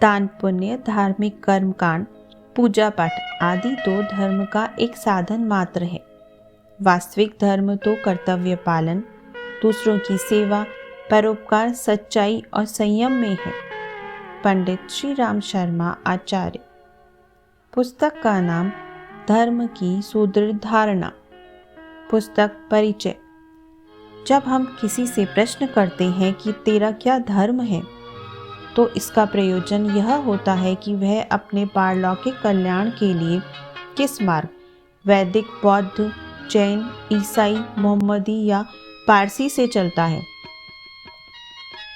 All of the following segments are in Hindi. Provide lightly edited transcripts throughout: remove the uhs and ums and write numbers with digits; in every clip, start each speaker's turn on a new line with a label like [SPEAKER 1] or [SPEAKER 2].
[SPEAKER 1] दान पुण्य, धार्मिक कर्म कांड, पूजा पाठ आदि तो धर्म का एक साधन मात्र है। वास्तविक धर्म तो कर्तव्य पालन, दूसरों की सेवा, परोपकार, सच्चाई और संयम में है। पंडित श्री राम शर्मा आचार्य। पुस्तक का नाम धर्म की सुदृढ़ धारणा। पुस्तक परिचय। जब हम किसी से प्रश्न करते हैं कि तेरा क्या धर्म है, तो इसका प्रयोजन यह होता है कि वह अपने पारलौकिक कल्याण के लिए किस मार्ग, वैदिक, बौद्ध, जैन, ईसाई, मोहम्मदी या पारसी से चलता है।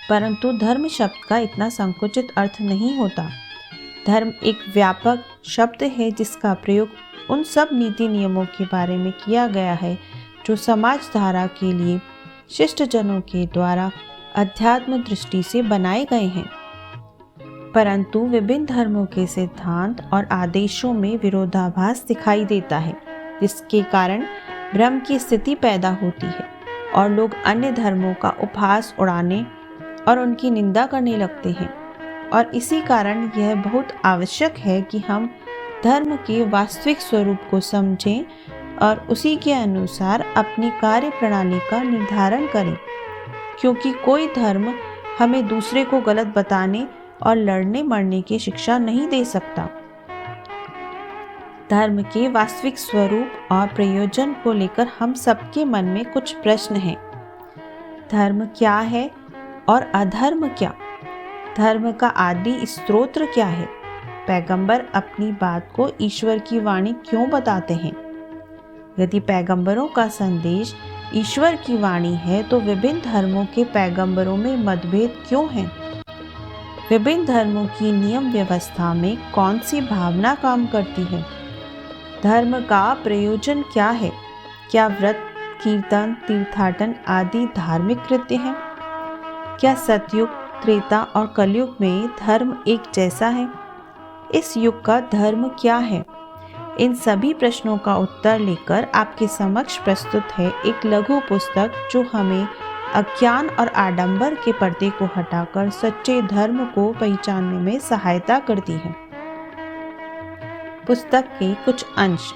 [SPEAKER 1] परंतु धर्म शब्द का इतना संकुचित अर्थ नहीं होता। धर्म एक व्यापक शब्द है जिसका प्रयोग उन सब नीति नियमों के बारे में किया गया है जो समाज धारा के लिए शिष्टजनों के द्वारा अध्यात्म दृष्टि से बनाए गए हैं। परंतु विभिन्न धर्मों के सिद्धांत और आदेशों में विरोधाभास दिखाई देता है, जिसके कारण भ्रम की स्थिति पैदा होती है और लोग अन्य धर्मों का उपहास उड़ाने और उनकी निंदा करने लगते हैं। और इसी कारण यह बहुत आवश्यक है कि हम धर्म के वास्तविक स्वरूप को समझें और उसी के अनुसार अपनी कार्य प्रणाली का निर्धारण करें, क्योंकि कोई धर्म हमें दूसरे को गलत बताने और लड़ने मरने की शिक्षा नहीं दे सकता। धर्म के वास्तविक स्वरूप और प्रयोजन को लेकर हम सबके मन में कुछ प्रश्न हैं। धर्म क्या है और अधर्म क्या? धर्म का आदि स्रोत क्या है? पैगंबर अपनी बात को ईश्वर की वाणी क्यों बताते हैं? यदि पैगंबरों का संदेश ईश्वर की वाणी है तो विभिन्न धर्मों के पैगंबरों में मतभेद क्यों हैं? विभिन्न धर्मों की नियम व्यवस्था में कौन सी भावना काम करती है? धर्म का प्रयोजन क्या है? क्या व्रत, कीर्तन, तीर्थाटन आदि धार्मिक कृत्य हैं? क्या सतयुग, त्रेता और कलयुग में धर्म एक जैसा है? इस युग का धर्म क्या है? इन सभी प्रश्नों का उत्तर लेकर आपके समक्ष प्रस्तुत है एक लघु पुस्तक जो हमें अज्ञान और आडंबर के पर्दे को हटाकर सच्चे धर्म को पहचानने में सहायता करती है। पुस्तक के कुछ अंश।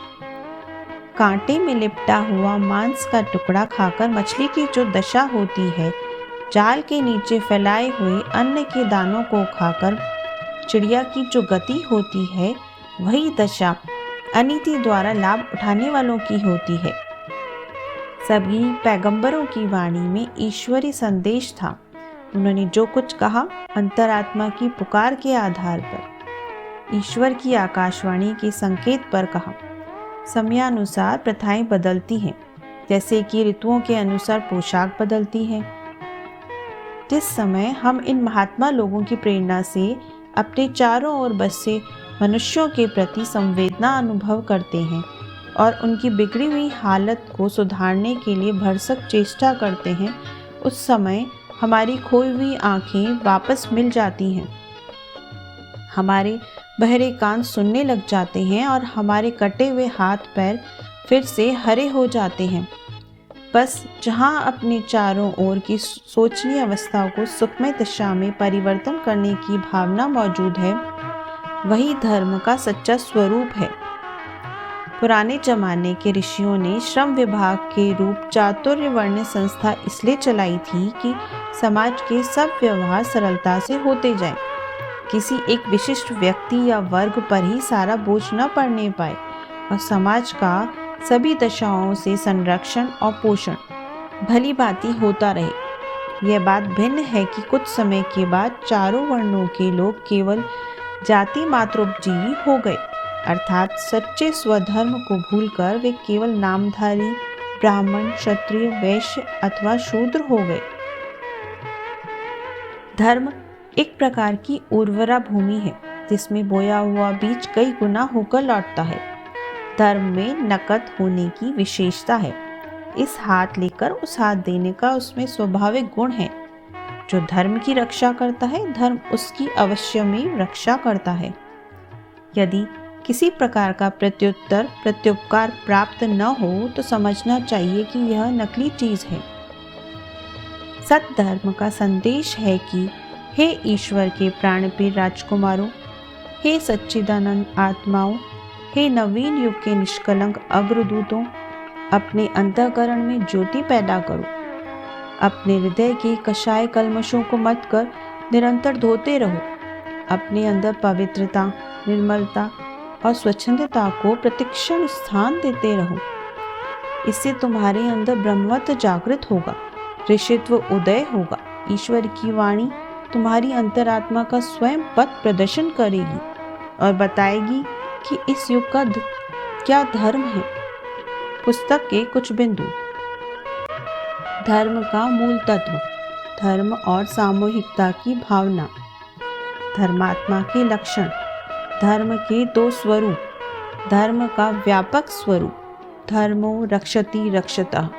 [SPEAKER 1] कांटे में लिपटा हुआ मांस का टुकड़ा खाकर मछली की जो दशा होती है, जाल के नीचे फैलाए हुए अन्न के दानों को खाकर चिड़िया की जो गति होती है, वही दशा अनीति द्वारा लाभ उठाने वालों की होती है। सभी पैगंबरों की वाणी में ईश्वरी संदेश था। उन्होंने जो कुछ कहा अंतरात्मा की पुकार के आधार पर, ईश्वर की आकाशवाणी के संकेत पर कहा। समयानुसार प्रथाएं बदलती हैं, जैसे कि ऋतुओं के अनुसार पोशाक बदलती है। जिस समय हम इन महात्मा लोगों की प्रेरणा से अपने चारों ओर बसे मनुष्यों के प्रति संवेदना अनुभव करते हैं और उनकी बिगड़ी हुई हालत को सुधारने के लिए भरसक चेष्टा करते हैं, उस समय हमारी खोई हुई आंखें वापस मिल जाती हैं, हमारे बहरे कान सुनने लग जाते हैं और हमारे कटे हुए हाथ पैर फिर से हरे हो जाते हैं। बस जहाँ अपने चारों ओर की सोचनीय अवस्था को सुखमय दशा में परिवर्तन करने की भावना मौजूद है, वही धर्म का सच्चा स्वरूप है। पुराने जमाने के ऋषियों ने श्रम विभाग के रूप चातुर्य वर्ण संस्था इसलिए चलाई थी कि समाज के सब व्यवहार सरलता से होते जाएं, किसी एक विशिष्ट व्यक्ति या वर्ग पर ही सारा बोझ न पड़ने पाए और समाज का सभी दशाओं से संरक्षण और पोषण भली भांति होता रहे। यह बात भिन्न है कि कुछ समय के बाद चारों वर्णों के लोग केवल जाति मात्रोपजीवी हो गए, अर्थात सच्चे स्वधर्म को भूलकर वे केवल नामधारी ब्राह्मण, क्षत्रिय, वैश्य अथवा शूद्र हो गए। धर्म एक प्रकार की उर्वरा भूमि है जिसमें बोया हुआ बीज कई गुना होकर लौटता है। धर्म में नकद होने की विशेषता है। इस हाथ लेकर उस हाथ देने का उसमें स्वाभाविक गुण है। जो धर्म की रक्षा करता है, धर्म उसकी अवश्य में रक्षा करता है। यदि किसी प्रकार का प्रत्युत्तर प्रत्युपकार प्राप्त न हो तो समझना चाहिए कि यह नकली चीज है। सत धर्म का संदेश है कि हे ईश्वर के प्राणप्रिय राजकुमारों, हे सच्चिदानंद आत्माओं, हे नवीन युग के निष्कलंक अग्रदूतों, अपने अंतःकरण में ज्योति पैदा करो। अपने हृदय के कषाय कल्मशों को मत कर निरंतर धोते रहो। अपने अंदर पवित्रता, निर्मलता और स्वच्छंदता को प्रतिक्षण स्थान देते रहो। इससे तुम्हारे अंदर ब्रह्मत्व जागृत होगा, ऋषित्व उदय होगा। ईश्वर की वाणी तुम्हारी अंतरात्मा का स्वयं पथ प्रदर्शन करेगी और बताएगी कि इस युग का क्या धर्म है। पुस्तक के कुछ बिंदु। धर्म का मूल तत्व, धर्म और सामूहिकता की भावना, धर्मात्मा के लक्षण, धर्म के दो स्वरूप, धर्म का व्यापक स्वरूप, धर्मो रक्षति रक्षतः।